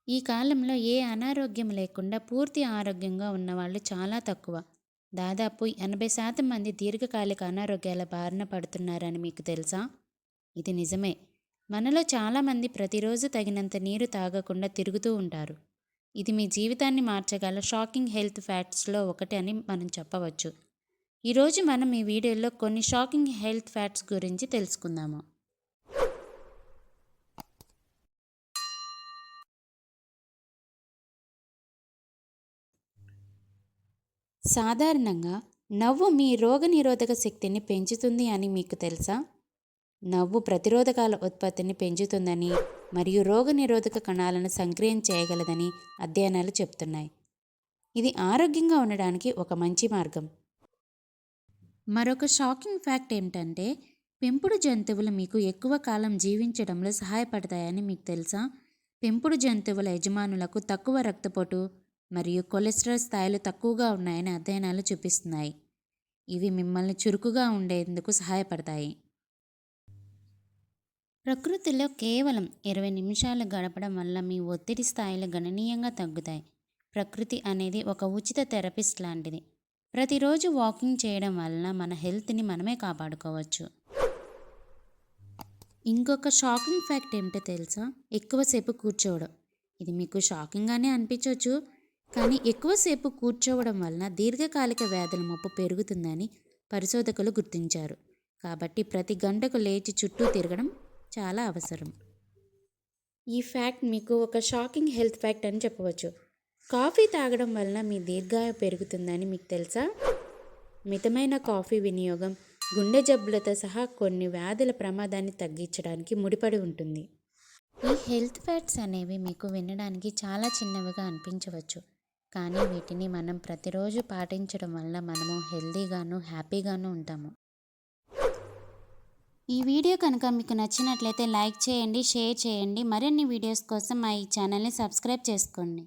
ఈ కాలంలో ఏ అనారోగ్యం లేకుండా పూర్తి ఆరోగ్యంగా ఉన్నవాళ్ళు చాలా తక్కువ. దాదాపు 80% మంది దీర్ఘకాలిక అనారోగ్యాల బారిన పడుతున్నారని మీకు తెలుసా? ఇది నిజమే. మనలో చాలామంది ప్రతిరోజు తగినంత నీరు తాగకుండా తిరుగుతూ ఉంటారు. ఇది మీ జీవితాన్ని మార్చగల షాకింగ్ హెల్త్ ఫ్యాక్ట్స్లో ఒకటి అని మనం చెప్పవచ్చు. ఈరోజు మనం ఈ వీడియోలో కొన్ని షాకింగ్ హెల్త్ ఫ్యాక్ట్స్ గురించి తెలుసుకుందాము. సాధారణంగా నవ్వు మీ రోగనిరోధక శక్తిని పెంచుతుంది అని మీకు తెలుసా? నవ్వు ప్రతిరోధకాల ఉత్పత్తిని పెంచుతుందని మరియు రోగనిరోధక కణాలను సక్రియం చేయగలదని అధ్యయనాలు చెప్తున్నాయి. ఇది ఆరోగ్యంగా ఉండడానికి ఒక మంచి మార్గం. మరొక షాకింగ్ ఫ్యాక్ట్ ఏమిటంటే, పెంపుడు జంతువులు మీకు ఎక్కువ కాలం జీవించడంలో సహాయపడతాయని మీకు తెలుసా? పెంపుడు జంతువుల యజమానులకు తక్కువ రక్తపోటు మరియు కొలెస్ట్రాల్ స్థాయిలు తక్కువగా ఉన్నాయని అధ్యయనాలు చూపిస్తున్నాయి. ఇవి మిమ్మల్ని చురుకుగా ఉండేందుకు సహాయపడతాయి. ప్రకృతిలో కేవలం 20 నిమిషాలు గడపడం వల్ల మీ ఒత్తిడి స్థాయిలు గణనీయంగా తగ్గుతాయి. ప్రకృతి అనేది ఒక ఉచిత థెరపిస్ట్ లాంటిది. ప్రతిరోజు వాకింగ్ చేయడం వలన మన హెల్త్ని మనమే కాపాడుకోవచ్చు. ఇంకొక షాకింగ్ ఫ్యాక్ట్ ఏమిటో తెలుసా? ఎక్కువసేపు కూర్చోవడం. ఇది మీకు షాకింగ్గానే అనిపించవచ్చు, కానీ ఎక్కువసేపు కూర్చోవడం వలన దీర్ఘకాలిక వ్యాధుల ముప్పు పెరుగుతుందని పరిశోధకులు గుర్తించారు. కాబట్టి ప్రతి గంటకు లేచి చుట్టూ తిరగడం చాలా అవసరం. ఈ ఫ్యాక్ట్ మీకు ఒక షాకింగ్ హెల్త్ ఫ్యాక్ట్ అని చెప్పవచ్చు. కాఫీ తాగడం వలన మీ దీర్ఘాయు పెరుగుతుందని మీకు తెలుసా? మితమైన కాఫీ వినియోగం గుండె జబ్బులతో సహా కొన్ని వ్యాధుల ప్రమాదాన్ని తగ్గించడానికి ముడిపడి ఉంటుంది. ఈ హెల్త్ ఫ్యాక్ట్స్ అనేవి మీకు వినడానికి చాలా చిన్నవిగా అనిపించవచ్చు, కానీ వీటిని మనం ప్రతిరోజు పాటించడం వల్ల మనము హెల్తీగాను హ్యాపీగాను ఉంటాము. ఈ వీడియో కనుక మీకు నచ్చినట్లయితే లైక్ చేయండి, షేర్ చేయండి. మరిన్ని వీడియోస్ కోసం మా ఈ ఛానల్ని సబ్స్క్రైబ్ చేసుకోండి.